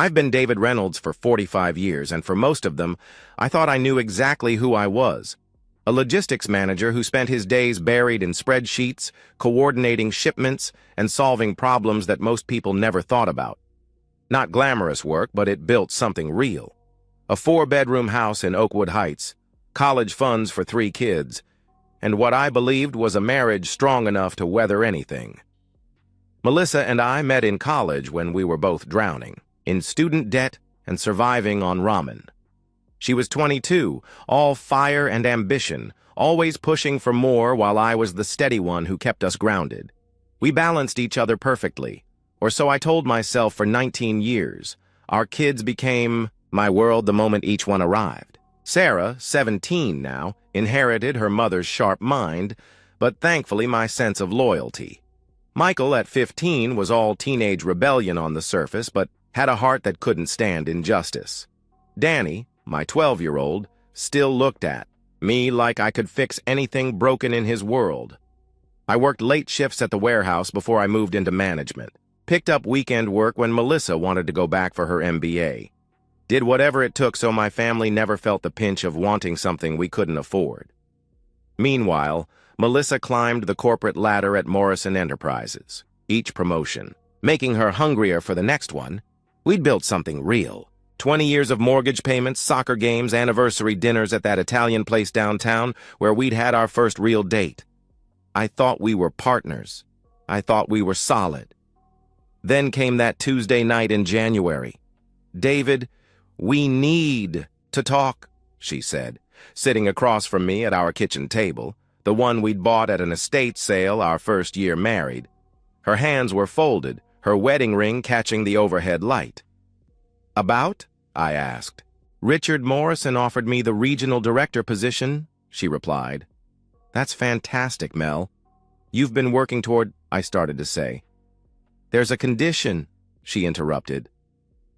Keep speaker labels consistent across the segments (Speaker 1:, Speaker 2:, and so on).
Speaker 1: I've been David Reynolds for 45 years, and for most of them, I thought I knew exactly who I was. A logistics manager who spent his days buried in spreadsheets, coordinating shipments, and solving problems that most people never thought about. Not glamorous work, but it built something real. A 4-bedroom house in Oakwood Heights, college funds for 3 kids, and what I believed was a marriage strong enough to weather anything. Melissa and I met in college when we were both drowning, in student debt and surviving on ramen. She was 22, all fire and ambition, always pushing for more while I was the steady one who kept us grounded. We balanced each other perfectly, or so I told myself for 19 years. Our kids became my world the moment each one arrived. Sarah, 17 now, inherited her mother's sharp mind, but thankfully my sense of loyalty. Michael, at 15, was all teenage rebellion on the surface, but had a heart that couldn't stand injustice. Danny, my 12-year-old, still looked at me like I could fix anything broken in his world. I worked late shifts at the warehouse before I moved into management, picked up weekend work when Melissa wanted to go back for her MBA. Did whatever it took so my family never felt the pinch of wanting something we couldn't afford. Meanwhile, Melissa climbed the corporate ladder at Morrison Enterprises, each promotion, making her hungrier for the next one. We'd built something real. 20 years of mortgage payments, soccer games, anniversary dinners at that Italian place downtown where we'd had our first real date. I thought we were partners. I thought we were solid. Then came that Tuesday night in January. "David, we need to talk," she said, sitting across from me at our kitchen table, the one we'd bought at an estate sale our first year married. Her hands were folded, her wedding ring catching the overhead light. "About?" I asked. "Richard Morrison offered me the regional director position," she replied. "That's fantastic, Mel. You've been working toward," I started to say. "There's a condition," she interrupted.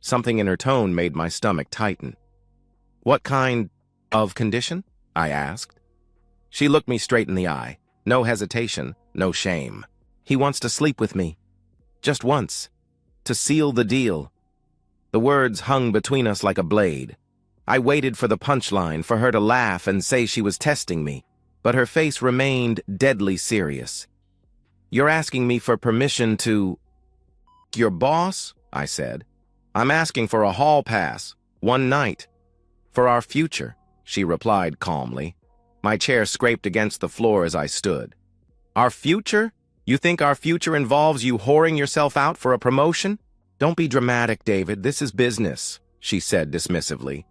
Speaker 1: Something in her tone made my stomach tighten. "What kind of condition?" I asked. She looked me straight in the eye. No hesitation, no shame. "He wants to sleep with me. Just once. To seal the deal." The words hung between us like a blade. I waited for the punchline, for her to laugh and say she was testing me, but her face remained deadly serious. "You're asking me for permission to—" "Your boss?" I said. "I'm asking for a hall pass, one night. For our future," she replied calmly. My chair scraped against the floor as I stood. "Our future? You think our future involves you whoring yourself out for a promotion? Don't be dramatic, David. This is business," she said dismissively.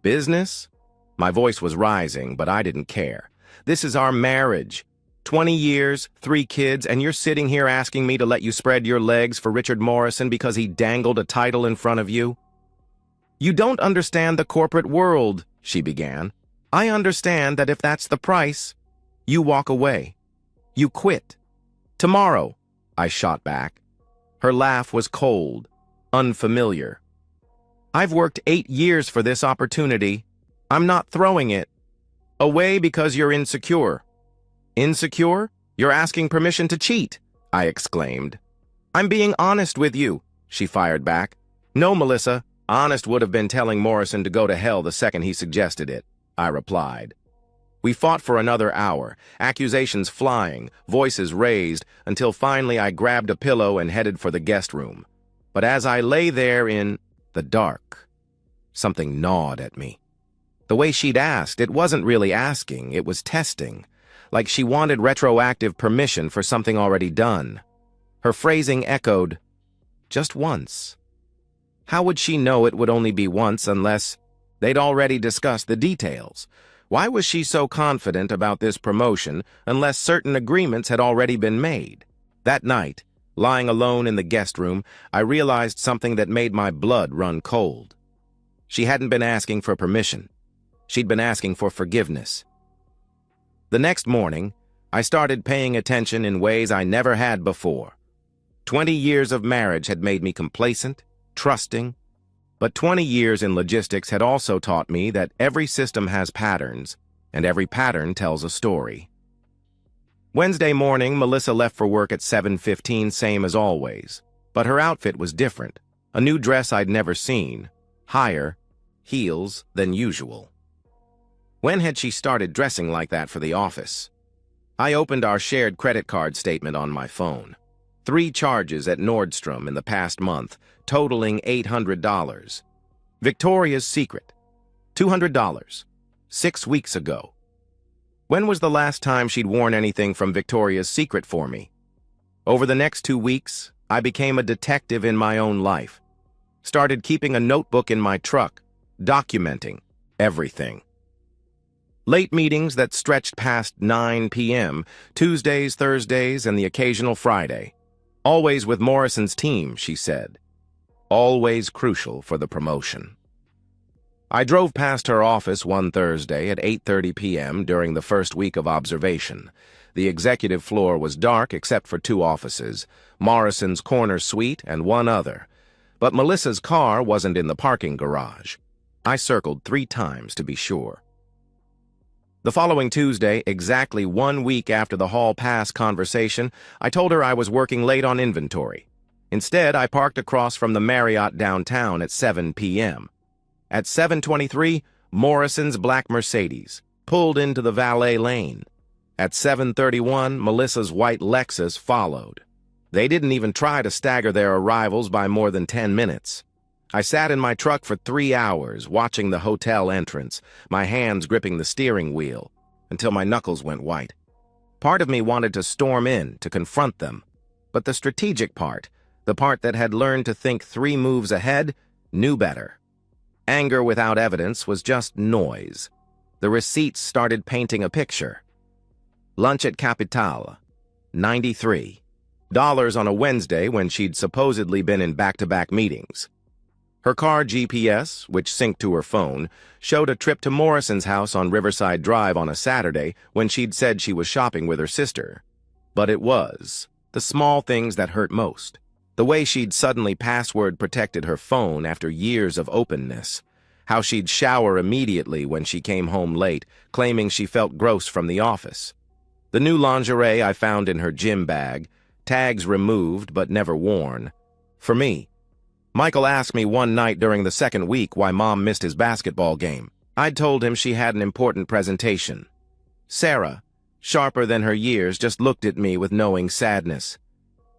Speaker 1: "Business?" My voice was rising, but I didn't care. "This is our marriage. 20 years, 3 kids, and you're sitting here asking me to let you spread your legs for Richard Morrison because he dangled a title in front of you?" "You don't understand the corporate world," she began. "I understand that if that's the price, you walk away. You quit. Tomorrow," I shot back. Her laugh was cold, unfamiliar. "I've worked 8 years for this opportunity. I'm not throwing it away because you're insecure." "Insecure? You're asking permission to cheat," I exclaimed. "I'm being honest with you," she fired back. "No, Melissa, honest would have been telling Morrison to go to hell the second he suggested it," I replied. We fought for another hour, accusations flying, voices raised, until finally I grabbed a pillow and headed for the guest room. But as I lay there in the dark, something gnawed at me. The way she'd asked, it wasn't really asking, it was testing, like she wanted retroactive permission for something already done. Her phrasing echoed, "Just once." How would she know it would only be once unless they'd already discussed the details? Why was she so confident about this promotion unless certain agreements had already been made? That night, lying alone in the guest room, I realized something that made my blood run cold. She hadn't been asking for permission. She'd been asking for forgiveness. The next morning, I started paying attention in ways I never had before. 20 years of marriage had made me complacent, trusting, but 20 years in logistics had also taught me that every system has patterns, and every pattern tells a story. Wednesday morning, Melissa left for work at 7:15, same as always, but her outfit was different. A new dress I'd never seen, higher, heels than usual. When had she started dressing like that for the office? I opened our shared credit card statement on my phone. 3 charges at Nordstrom in the past month, totaling $800. Victoria's Secret, $200, 6 weeks ago. When was the last time she'd worn anything from Victoria's Secret for me? Over the next 2 weeks, I became a detective in my own life. Started keeping a notebook in my truck, documenting everything. Late meetings that stretched past 9 p.m., Tuesdays, Thursdays, and the occasional Friday. Always with Morrison's team, she said. Always crucial for the promotion. I drove past her office one Thursday at 8:30 p.m. during the first week of observation. The executive floor was dark except for 2 offices, Morrison's corner suite and one other. But Melissa's car wasn't in the parking garage. I circled 3 times to be sure. The following Tuesday, exactly 1 week after the hall pass conversation, I told her I was working late on inventory. Instead, I parked across from the Marriott downtown at 7 p.m. At 7:23, Morrison's black Mercedes pulled into the valet lane. At 7:31, Melissa's white Lexus followed. They didn't even try to stagger their arrivals by more than 10 minutes. I sat in my truck for 3 hours, watching the hotel entrance, my hands gripping the steering wheel, until my knuckles went white. Part of me wanted to storm in, to confront them. But the strategic part, the part that had learned to think 3 moves ahead, knew better. Anger without evidence was just noise. The receipts started painting a picture. Lunch at Capital, $93 on a Wednesday when she'd supposedly been in back-to-back meetings. Her car GPS, which synced to her phone, showed a trip to Morrison's house on Riverside Drive on a Saturday when she'd said she was shopping with her sister. But it was the small things that hurt most. The way she'd suddenly password-protected her phone after years of openness. How she'd shower immediately when she came home late, claiming she felt gross from the office. The new lingerie I found in her gym bag, tags removed but never worn. For me. Michael asked me one night during the second week why Mom missed his basketball game. I'd told him she had an important presentation. Sarah, sharper than her years, just looked at me with knowing sadness.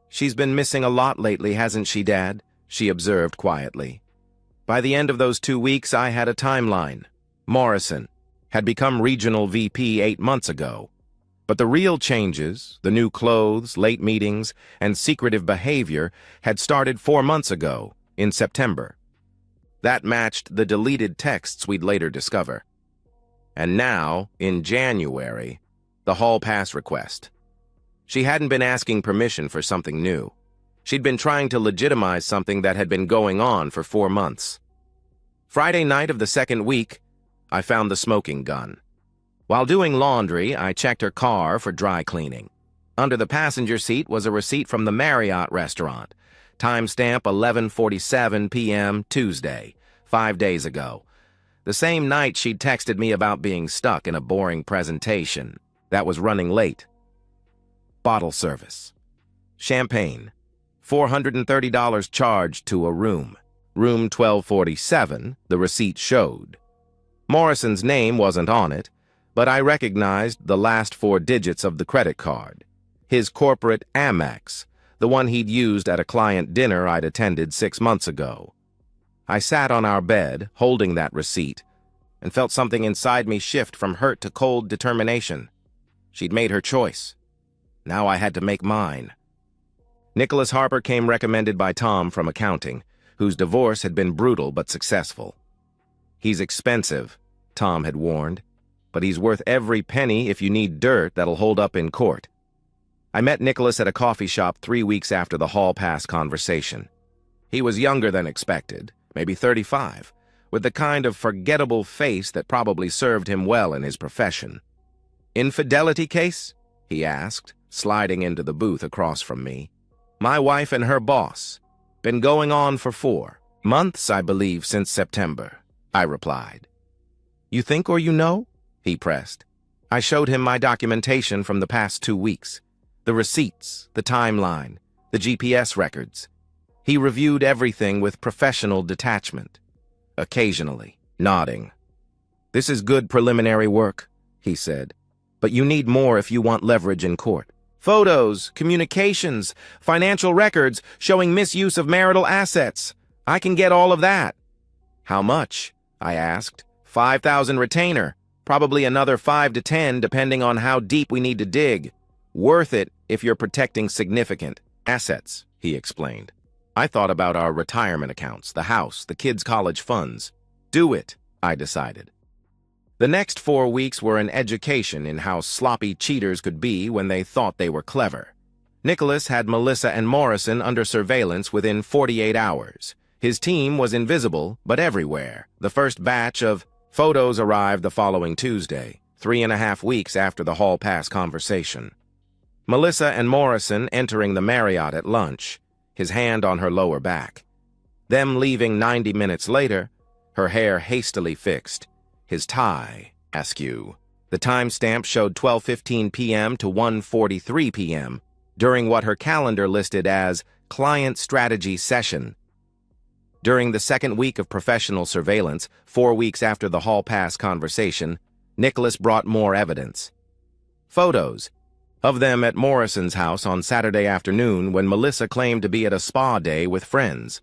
Speaker 1: "She's been missing a lot lately, hasn't she, Dad?" she observed quietly. By the end of those 2 weeks, I had a timeline. Morrison had become regional VP 8 months ago. But the real changes, the new clothes, late meetings, and secretive behavior had started 4 months ago, in September. That matched the deleted texts we'd later discover. And now, in January, the hall pass request. She hadn't been asking permission for something new. She'd been trying to legitimize something that had been going on for 4 months. Friday night of the second week, I found the smoking gun. While doing laundry, I checked her car for dry cleaning. Under the passenger seat was a receipt from the Marriott restaurant. Timestamp 11:47 p.m. Tuesday, 5 days ago. The same night she'd texted me about being stuck in a boring presentation that was running late. Bottle service. Champagne. $430 charged to a room. Room 1247, the receipt showed. Morrison's name wasn't on it, but I recognized the last 4 digits of the credit card. His corporate Amex, the one he'd used at a client dinner I'd attended 6 months ago. I sat on our bed, holding that receipt, and felt something inside me shift from hurt to cold determination. She'd made her choice. Now I had to make mine. Nicholas Harper came recommended by Tom from accounting, whose divorce had been brutal but successful. "He's expensive," Tom had warned, "but he's worth every penny if you need dirt that'll hold up in court." I met Nicholas at a coffee shop 3 weeks after the hall pass conversation. He was younger than expected, maybe 35, with the kind of forgettable face that probably served him well in his profession. "Infidelity case?" he asked, sliding into the booth across from me. "My wife and her boss. Been going on for 4 months, I believe, since September," I replied. "You think or you know?" he pressed. I showed him my documentation from the past 2 weeks. The receipts, the timeline, the GPS records. He reviewed everything with professional detachment, occasionally nodding. "This is good preliminary work," he said, "but you need more if you want leverage in court. Photos, communications, financial records showing misuse of marital assets. I can get all of that." "How much?" I asked. "5,000 retainer, probably another 5 to 10 depending on how deep we need to dig. Worth it if you're protecting significant assets," he explained. I thought about our retirement accounts, the house, the kids' college funds. "Do it," I decided. The next 4 weeks were an education in how sloppy cheaters could be when they thought they were clever. Nicholas had Melissa and Morrison under surveillance within 48 hours. His team was invisible, but everywhere. The first batch of photos arrived the following Tuesday, 3.5 weeks after the hall pass conversation. Melissa and Morrison entering the Marriott at lunch, his hand on her lower back. Them leaving 90 minutes later, her hair hastily fixed, his tie askew. The timestamp showed 12:15 p.m. to 1:43 p.m. during what her calendar listed as client strategy session. During the second week of professional surveillance, 4 weeks after the hall pass conversation, Nicholas brought more evidence. Photos of them at Morrison's house on Saturday afternoon when Melissa claimed to be at a spa day with friends.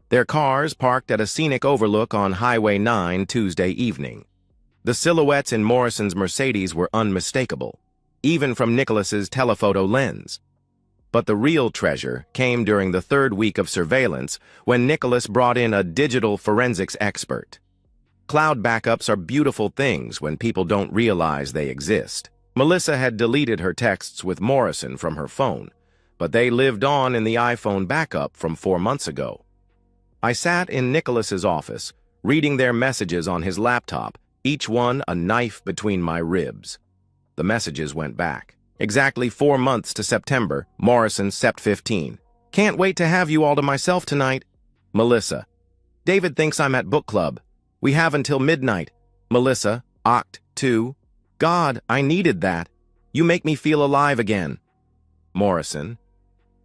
Speaker 1: Their cars parked at a scenic overlook on Highway 9 Tuesday evening. The silhouettes in Morrison's Mercedes were unmistakable, even from Nicholas's telephoto lens. But the real treasure came during the third week of surveillance when Nicholas brought in a digital forensics expert. Cloud backups are beautiful things when people don't realize they exist. Melissa had deleted her texts with Morrison from her phone, but they lived on in the iPhone backup from 4 months ago. I sat in Nicholas's office, reading their messages on his laptop, each one a knife between my ribs. The messages went back. Exactly 4 months to September, Morrison, Sept 15. "Can't wait to have you all to myself tonight." Melissa, "David thinks I'm at book club. We have until midnight." Melissa, Oct. 2. "God, I needed that. You make me feel alive again." Morrison,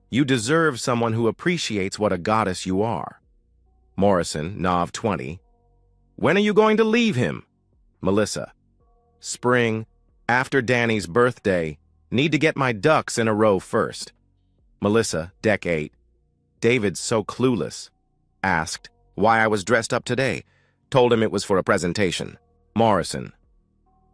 Speaker 1: "You deserve someone who appreciates what a goddess you are." Morrison, Nov. 20. "When are you going to leave him?" Melissa, "Spring, after Danny's birthday. Need to get my ducks in a row first." Melissa, Dec. 8. "David's so clueless. Asked why I was dressed up today. Told him it was for a presentation." Morrison,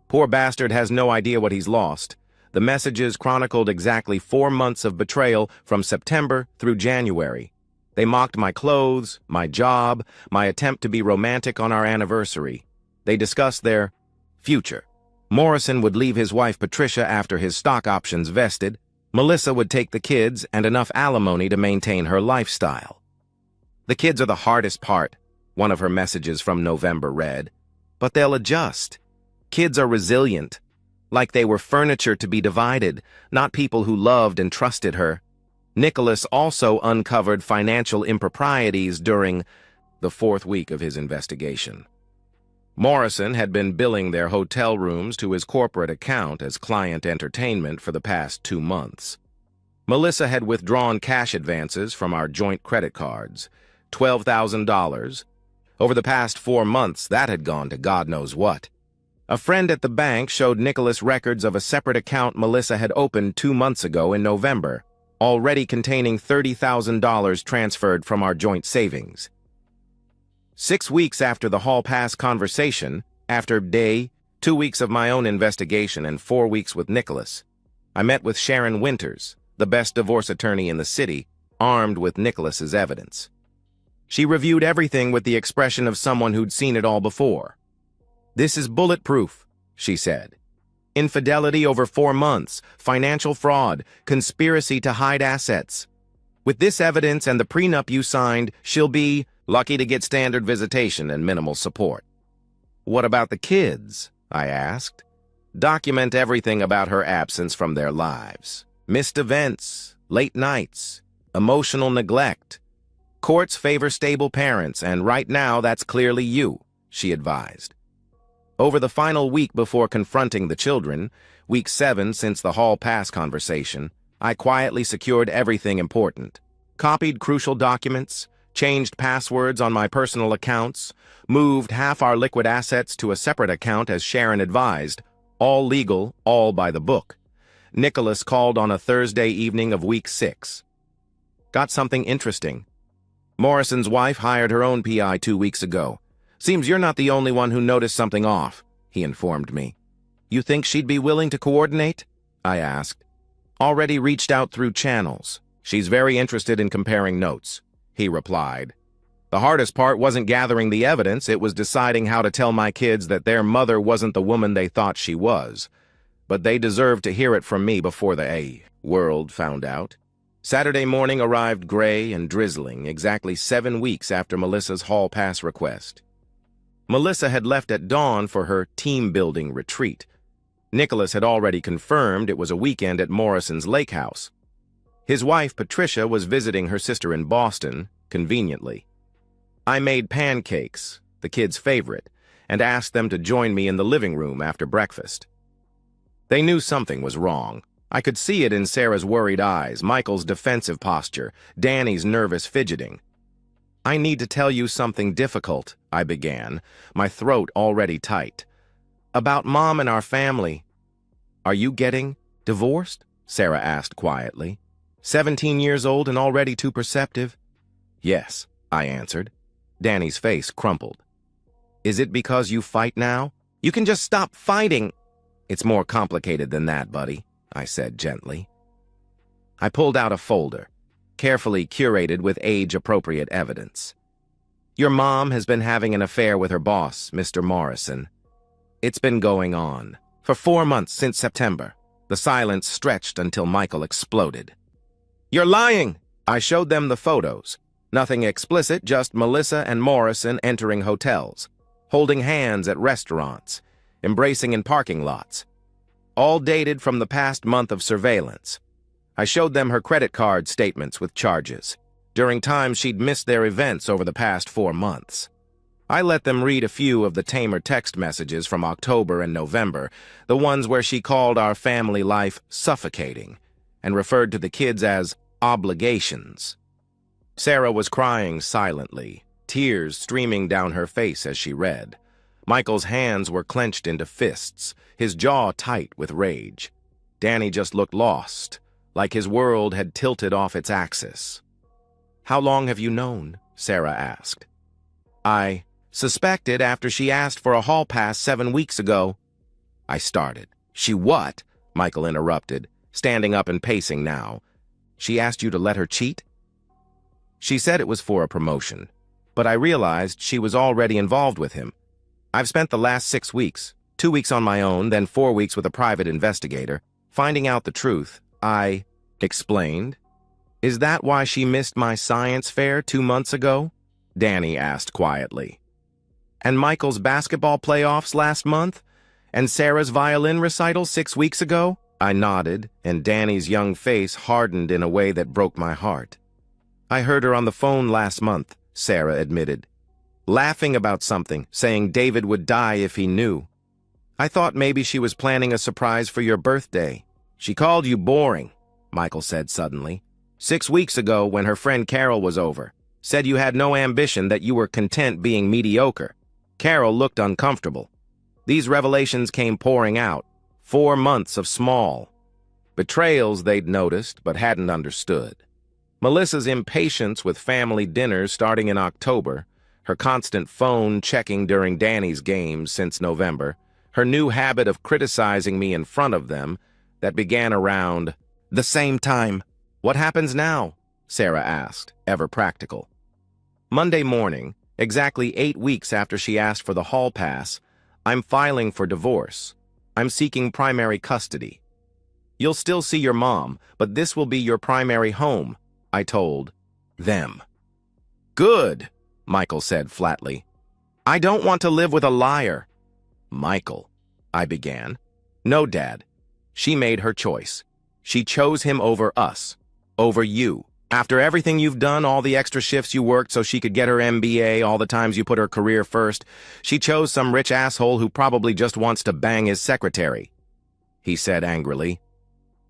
Speaker 1: "Poor bastard has no idea what he's lost. The messages chronicled exactly 4 months of betrayal from September through January. They mocked my clothes, my job, my attempt to be romantic on our anniversary. They discussed their future. Morrison would leave his wife Patricia after his stock options vested. Melissa would take the kids and enough alimony to maintain her lifestyle. The kids are the hardest part," one of her messages from November read. "But they'll adjust. Kids are resilient, like they were furniture to be divided, not people who loved and trusted her." Nicholas also uncovered financial improprieties during the 4th week of his investigation. Morrison had been billing their hotel rooms to his corporate account as client entertainment for the past 2 months. Melissa had withdrawn cash advances from our joint credit cards, $12,000. Over the past 4 months, that had gone to God knows what. A friend at the bank showed Nicholas records of a separate account Melissa had opened 2 months ago in November, already containing $30,000 transferred from our joint savings. 6 weeks after the hall pass conversation, after 2 weeks of my own investigation and 4 weeks with Nicholas, I met with Sharon Winters, the best divorce attorney in the city, armed with Nicholas's evidence. She reviewed everything with the expression of someone who'd seen it all before. "This is bulletproof," she said. "Infidelity over 4 months, financial fraud, conspiracy to hide assets. With this evidence and the prenup you signed, she'll be lucky to get standard visitation and minimal support." "What about the kids?" I asked. "Document everything about her absence from their lives. Missed events, late nights, emotional neglect. Courts favor stable parents, and right now that's clearly you," she advised. Over the final week before confronting the children, week 7 since the hall pass conversation, I quietly secured everything important. copied crucial documents, changed passwords on my personal accounts, moved half our liquid assets to a separate account as Sharon advised, all legal, all by the book. Nicholas called on a Thursday evening of week 6. Got something interesting. Morrison's wife hired her own PI 2 weeks ago. Seems you're not the only one who noticed something off, he informed me. You think she'd be willing to coordinate? I asked. Already reached out through channels. She's very interested in comparing notes, he replied. The hardest part wasn't gathering the evidence, it was deciding how to tell my kids that their mother wasn't the woman they thought she was. But they deserved to hear it from me before the world found out. Saturday morning arrived gray and drizzling, exactly 7 weeks after Melissa's hall pass request. Melissa had left at dawn for her team-building retreat. Nicholas had already confirmed it was a weekend at Morrison's lake house. His wife, Patricia, was visiting her sister in Boston, conveniently. I made pancakes, the kids' favorite, and asked them to join me in the living room after breakfast. They knew something was wrong. I could see it in Sarah's worried eyes, Michael's defensive posture, Danny's nervous fidgeting. I need to tell you something difficult, I began, my throat already tight. About Mom and our family. Are you getting divorced? Sarah asked quietly. 17 years old and already too perceptive? Yes, I answered. Danny's face crumpled. Is it because you fight now? You can just stop fighting. It's more complicated than that, buddy, I said gently. I pulled out a folder, carefully curated with age-appropriate evidence. Your mom has been having an affair with her boss, Mr. Morrison. It's been going on for 4 months since September. The silence stretched until Michael exploded. You're lying! I showed them the photos. Nothing explicit, just Melissa and Morrison entering hotels, holding hands at restaurants, embracing in parking lots. All dated from the past month of surveillance. I showed them her credit card statements with charges, during times she'd missed their events over the past 4 months. I let them read a few of the tamer text messages from October and November, the ones where she called our family life suffocating, and referred to the kids as obligations. Sarah was crying silently, tears streaming down her face as she read. Michael's hands were clenched into fists, his jaw tight with rage. Danny just looked lost, like his world had tilted off its axis. How long have you known? Sarah asked. I suspected after she asked for a hall pass 7 weeks ago. I started. She what? Michael interrupted, standing up and pacing now. She asked you to let her cheat? She said it was for a promotion, but I realized she was already involved with him. I've spent the last 6 weeks, 2 weeks on my own, then 4 weeks with a private investigator, finding out the truth. I explained. Is that why she missed my science fair 2 months ago? Danny asked quietly. And Michael's basketball playoffs last month? And Sarah's violin recital 6 weeks ago? I nodded, and Danny's young face hardened in a way that broke my heart. I heard her on the phone last month, Sarah admitted. Laughing about something, saying David would die if he knew. I thought maybe she was planning a surprise for your birthday. She called you boring, Michael said suddenly. 6 weeks ago when her friend Carol was over. Said you had no ambition, that you were content being mediocre. Carol looked uncomfortable. These revelations came pouring out. 4 months of small betrayals they'd noticed but hadn't understood. Melissa's impatience with family dinners starting in October, her constant phone checking during Danny's games since November, her new habit of criticizing me in front of them that began around the same time. What happens now? Sarah asked, ever practical. Monday morning, exactly 8 weeks after she asked for the hall pass, I'm filing for divorce. I'm seeking primary custody. You'll still see your mom, but this will be your primary home, I told them. Good, Michael said flatly. I don't want to live with a liar. Michael, I began. No, Dad. She made her choice. She chose him over us, over you. After everything you've done, all the extra shifts you worked so she could get her MBA, all the times you put her career first, she chose some rich asshole who probably just wants to bang his secretary, he said angrily.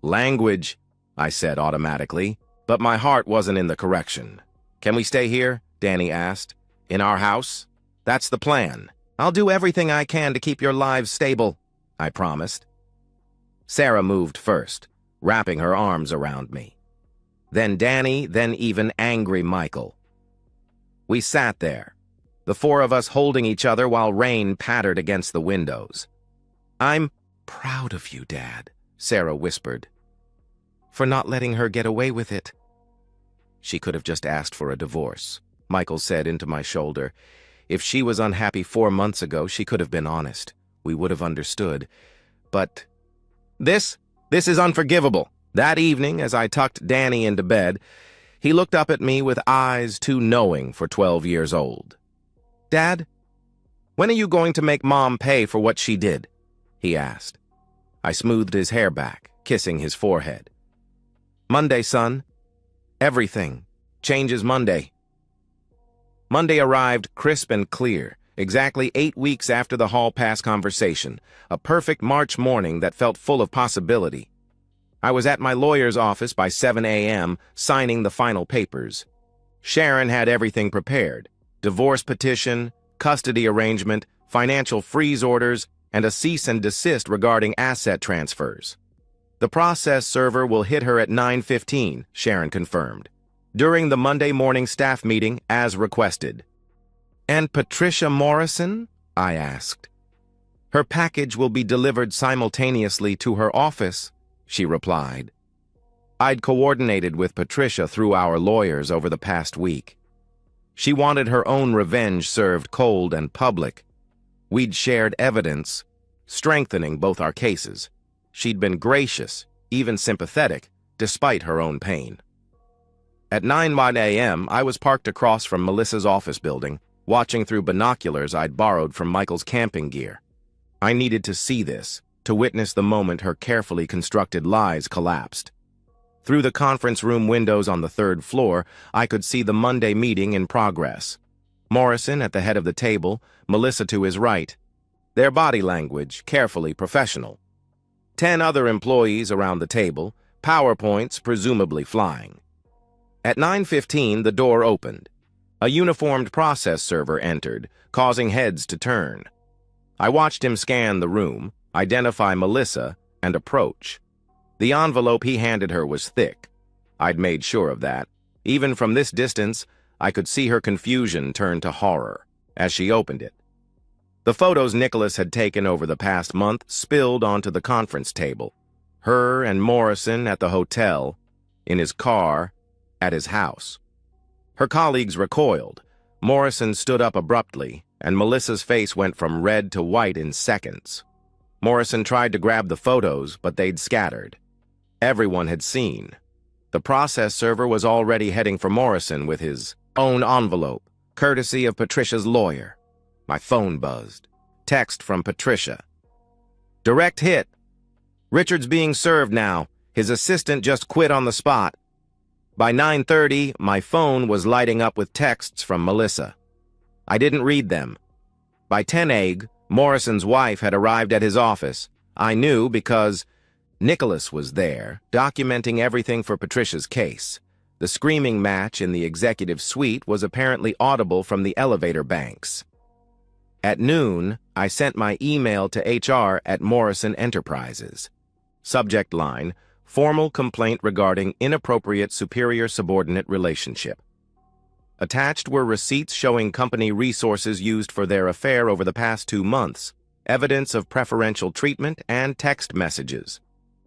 Speaker 1: Language, I said automatically. But my heart wasn't in the correction. "Can we stay here?" Danny asked. "In our house?" "That's the plan. I'll do everything I can to keep your lives stable," I promised. Sarah moved first, wrapping her arms around me. Then Danny, then even angry Michael. We sat there, the four of us holding each other while rain pattered against the windows. "I'm proud of you, Dad," Sarah whispered, "for not letting her get away with it." "She could have just asked for a divorce," Michael said into my shoulder. "If she was unhappy 4 months ago, she could have been honest. We would have understood. But this is unforgivable." That evening, as I tucked Danny into bed, he looked up at me with eyes too knowing for 12 years old. "Dad, when are you going to make Mom pay for what she did?" he asked. I smoothed his hair back, kissing his forehead. "Monday, son. Everything changes Monday." Monday arrived crisp and clear, exactly 8 weeks after the hall pass conversation, a perfect March morning that felt full of possibility. I was at my lawyer's office by 7 a.m., signing the final papers. Sharon had everything prepared: divorce petition, custody arrangement, financial freeze orders, and a cease and desist regarding asset transfers. "The process server will hit her at 9:15, Sharon confirmed, during the Monday morning staff meeting as requested. "And Patricia Morrison?" I asked. "Her package will be delivered simultaneously to her office," she replied. I'd coordinated with Patricia through our lawyers over the past week. She wanted her own revenge served cold and public. We'd shared evidence, strengthening both our cases. She'd been gracious, even sympathetic, despite her own pain. At 9 a.m., I was parked across from Melissa's office building, watching through binoculars I'd borrowed from Michael's camping gear. I needed to see this, to witness the moment her carefully constructed lies collapsed. Through the conference room windows on the 3rd floor, I could see the Monday meeting in progress. Morrison at the head of the table, Melissa to his right. Their body language carefully professional. 10 other employees around the table, PowerPoints presumably flying. At 9:15, the door opened. A uniformed process server entered, causing heads to turn. I watched him scan the room, identify Melissa, and approach. The envelope he handed her was thick. I'd made sure of that. Even from this distance, I could see her confusion turn to horror as she opened it. The photos Nicholas had taken over the past month spilled onto the conference table. Her and Morrison at the hotel, in his car, at his house. Her colleagues recoiled. Morrison stood up abruptly, and Melissa's face went from red to white in seconds. Morrison tried to grab the photos, but they'd scattered. Everyone had seen. The process server was already heading for Morrison with his own envelope, courtesy of Patricia's lawyer. My phone buzzed. Text from Patricia. "Direct hit. Richard's being served now. His assistant just quit on the spot." By 9:30, my phone was lighting up with texts from Melissa. I didn't read them. By 10 a.m., Morrison's wife had arrived at his office. I knew because Nicholas was there, documenting everything for Patricia's case. The screaming match in the executive suite was apparently audible from the elevator banks. At noon, I sent my email to HR at Morrison Enterprises. Subject line: formal complaint regarding inappropriate superior-subordinate relationship. Attached were receipts showing company resources used for their affair over the past 2 months, evidence of preferential treatment, and text messages.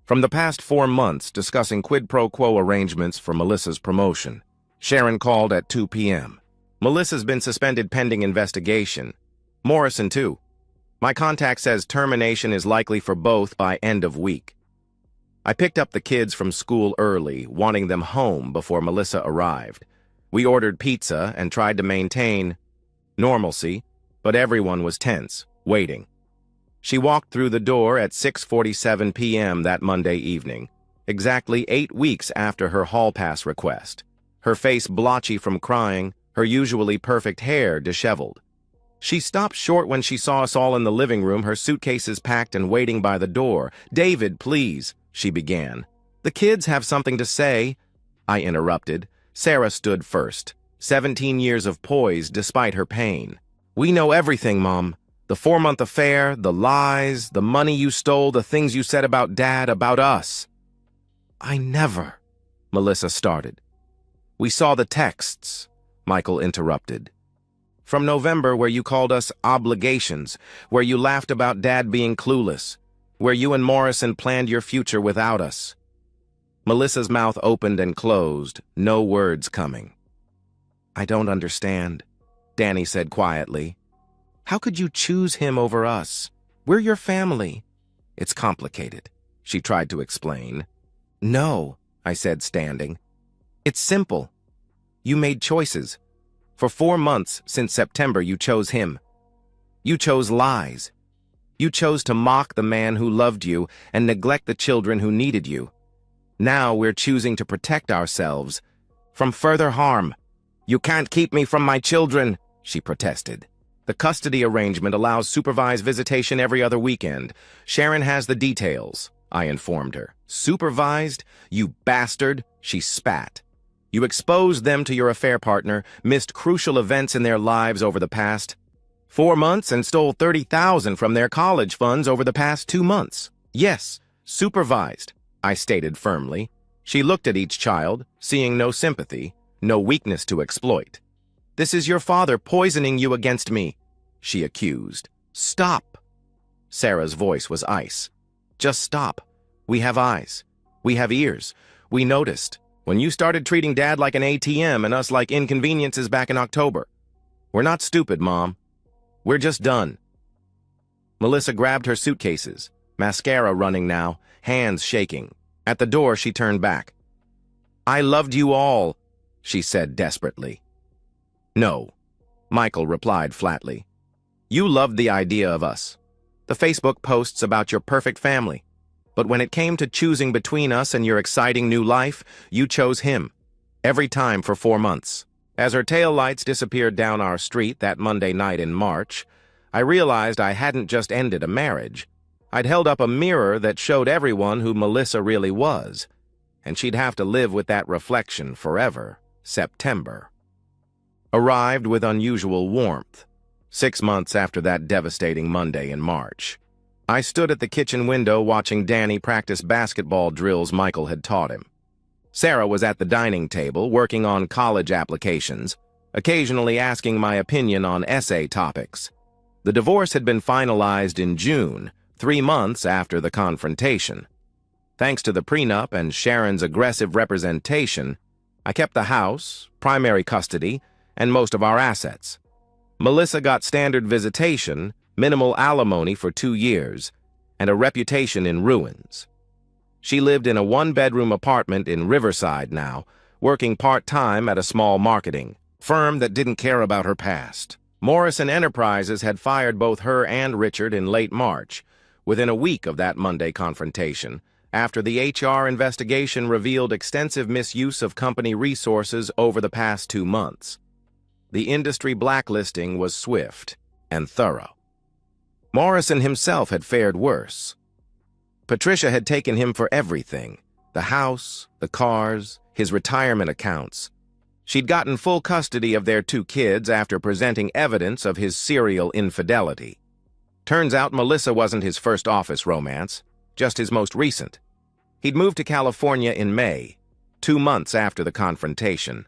Speaker 1: From the past 4 months discussing quid pro quo arrangements for Melissa's promotion. Sharon called at 2 p.m. Melissa's been suspended pending investigation. Morrison, too. My contact says termination is likely for both by end of week. I picked up the kids from school early, wanting them home before Melissa arrived. We ordered pizza and tried to maintain normalcy, but everyone was tense, waiting. She walked through the door at 6:47 p.m. that Monday evening, exactly 8 weeks after her hall pass request. Her face blotchy from crying, her usually perfect hair disheveled. She stopped short when she saw us all in the living room, her suitcases packed and waiting by the door. "David, please," she began. "The kids have something to say." I interrupted. Sarah stood first. 17 years of poise despite her pain. We know everything, Mom. The 4-month affair, the lies, the money you stole, the things you said about Dad, about us. I never, Melissa started. We saw the texts, Michael interrupted. From November, where you called us obligations, where you laughed about Dad being clueless, where you and Morrison planned your future without us. Melissa's mouth opened and closed, no words coming. I don't understand, Danny said quietly. How could you choose him over us? We're your family. It's complicated, she tried to explain. No, I said, standing. It's simple. You made choices. For 4 months since September, you chose him. You chose lies. You chose to mock the man who loved you and neglect the children who needed you. Now we're choosing to protect ourselves from further harm. You can't keep me from my children, she protested. The custody arrangement allows supervised visitation every other weekend. Sharon has the details, I informed her. Supervised? You bastard, she spat. You exposed them to your affair partner, missed crucial events in their lives over the past 4 months, and stole $30,000 from their college funds over the past 2 months. Yes, supervised, I stated firmly. She looked at each child, seeing no sympathy, no weakness to exploit. This is your father poisoning you against me, she accused. Stop. Sarah's voice was ice. Just stop. We have eyes. We have ears. We noticed. When you started treating Dad like an ATM and us like inconveniences back in October. We're not stupid, Mom. We're just done. Melissa grabbed her suitcases, mascara running now, hands shaking. At the door, she turned back. I loved you all, she said desperately. No, Michael replied flatly. You loved the idea of us. The Facebook posts about your perfect family. But when it came to choosing between us and your exciting new life, you chose him. Every time for 4 months. As her taillights disappeared down our street that Monday night in March, I realized I hadn't just ended a marriage. I'd held up a mirror that showed everyone who Melissa really was, and she'd have to live with that reflection forever. September arrived with unusual warmth, 6 months after that devastating Monday in March. I stood at the kitchen window watching Danny practice basketball drills Michael had taught him. Sarah was at the dining table working on college applications, occasionally asking my opinion on essay topics. The divorce had been finalized in June, 3 months after the confrontation. Thanks to the prenup and Sharon's aggressive representation, I kept the house, primary custody, and most of our assets. Melissa got standard visitation, minimal alimony for 2 years, and a reputation in ruins. She lived in a 1-bedroom apartment in Riverside now, working part-time at a small marketing firm that didn't care about her past. Morrison Enterprises had fired both her and Richard in late March, within a week of that Monday confrontation, after the HR investigation revealed extensive misuse of company resources over the past 2 months. The industry blacklisting was swift and thorough. Morrison himself had fared worse. Patricia had taken him for everything: the house, the cars, his retirement accounts. She'd gotten full custody of their 2 kids after presenting evidence of his serial infidelity. Turns out Melissa wasn't his first office romance, just his most recent. He'd moved to California in May, 2 months after the confrontation,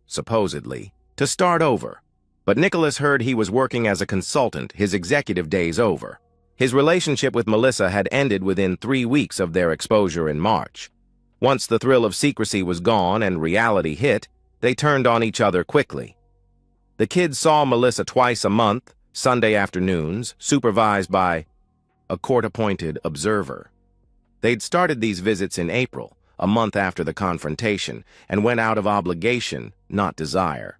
Speaker 1: supposedly, to start over. But Nicholas heard he was working as a consultant, his executive days over. His relationship with Melissa had ended within 3 weeks of their exposure in March. Once the thrill of secrecy was gone and reality hit, they turned on each other quickly. The kids saw Melissa twice a month, Sunday afternoons, supervised by a court-appointed observer. They'd started these visits in April, a month after the confrontation, and went out of obligation, not desire.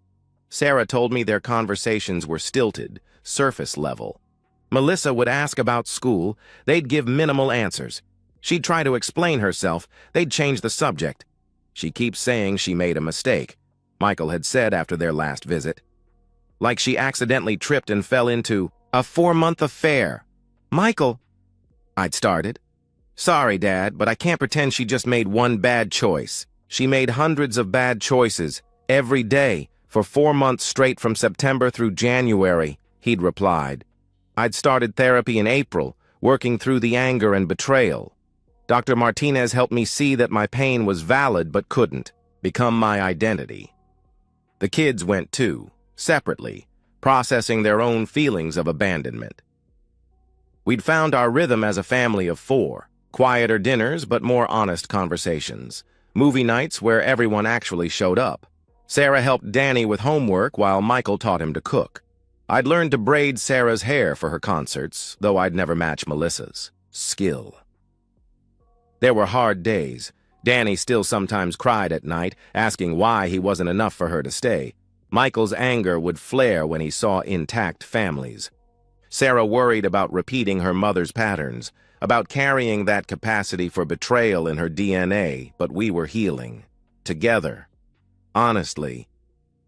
Speaker 1: Sarah told me their conversations were stilted, surface level. Melissa would ask about school, they'd give minimal answers. She'd try to explain herself, they'd change the subject. She keeps saying she made a mistake, Michael had said after their last visit. Like she accidentally tripped and fell into a 4-month affair. Michael, I'd started. Sorry, Dad, but I can't pretend she just made one bad choice, She made hundreds of bad choices, every day, for 4 months straight from September through January, he'd replied. I'd started therapy in April, working through the anger and betrayal. Dr. Martinez helped me see that my pain was valid but couldn't become my identity. The kids went too, separately, processing their own feelings of abandonment. We'd found our rhythm as a family of 4, quieter dinners but more honest conversations, movie nights where everyone actually showed up. Sarah helped Danny with homework while Michael taught him to cook. I'd learned to braid Sarah's hair for her concerts, though I'd never match Melissa's skill. There were hard days. Danny still sometimes cried at night, asking why he wasn't enough for her to stay. Michael's anger would flare when he saw intact families. Sarah worried about repeating her mother's patterns, about carrying that capacity for betrayal in her DNA, but we were healing. Together. Honestly.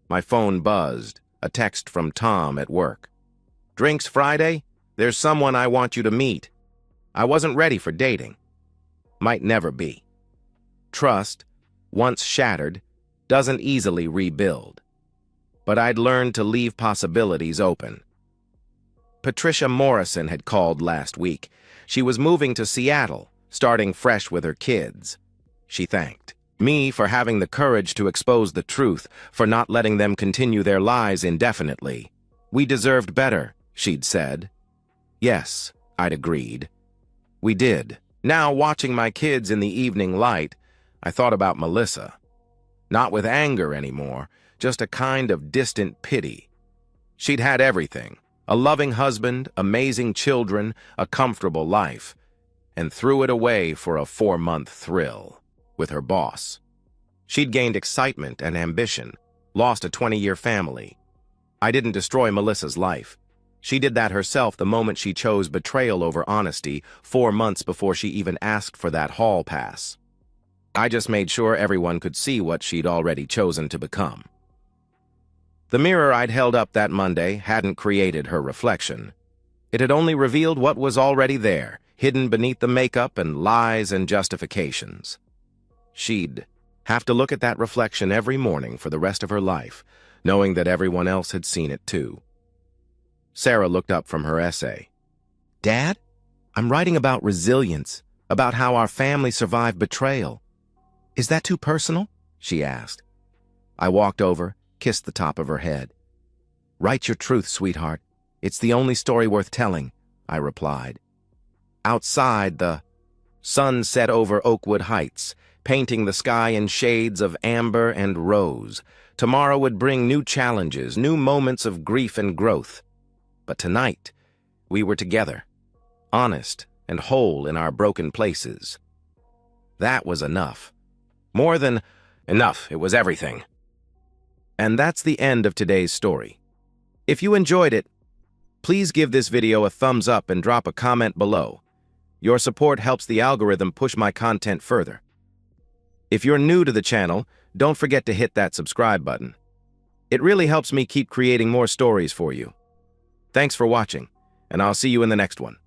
Speaker 1: My phone buzzed, a text from Tom at work. Drinks Friday? There's someone I want you to meet. I wasn't ready for dating. Might never be. Trust, once shattered, doesn't easily rebuild. But I'd learned to leave possibilities open. Patricia Morrison had called last week. She was moving to Seattle, starting fresh with her kids. She thanked me for having the courage to expose the truth, for not letting them continue their lies indefinitely. We deserved better, she'd said. Yes, I'd agreed. We did. Now, watching my kids in the evening light, I thought about Melissa. Not with anger anymore, just a kind of distant pity. She'd had everything. A loving husband, amazing children, a comfortable life, and threw it away for a 4-month thrill with her boss. She'd gained excitement and ambition, lost a 20-year family. I didn't destroy Melissa's life. She did that herself the moment she chose betrayal over honesty 4 months before she even asked for that hall pass. I just made sure everyone could see what she'd already chosen to become. The mirror I'd held up that Monday hadn't created her reflection. It had only revealed what was already there, hidden beneath the makeup and lies and justifications. She'd have to look at that reflection every morning for the rest of her life, knowing that everyone else had seen it too. Sarah looked up from her essay. Dad, I'm writing about resilience, about how our family survived betrayal. Is that too personal? She asked. I walked over, kissed the top of her head. Write your truth, sweetheart. It's the only story worth telling, I replied. Outside, the sun set over Oakwood Heights, painting the sky in shades of amber and rose. Tomorrow would bring new challenges, new moments of grief and growth. But tonight, we were together, honest and whole in our broken places. That was enough. More than enough, it was everything. And that's the end of today's story. If you enjoyed it, please give this video a thumbs up and drop a comment below. Your support helps the algorithm push my content further. If you're new to the channel, don't forget to hit that subscribe button. It really helps me keep creating more stories for you. Thanks for watching, and I'll see you in the next one.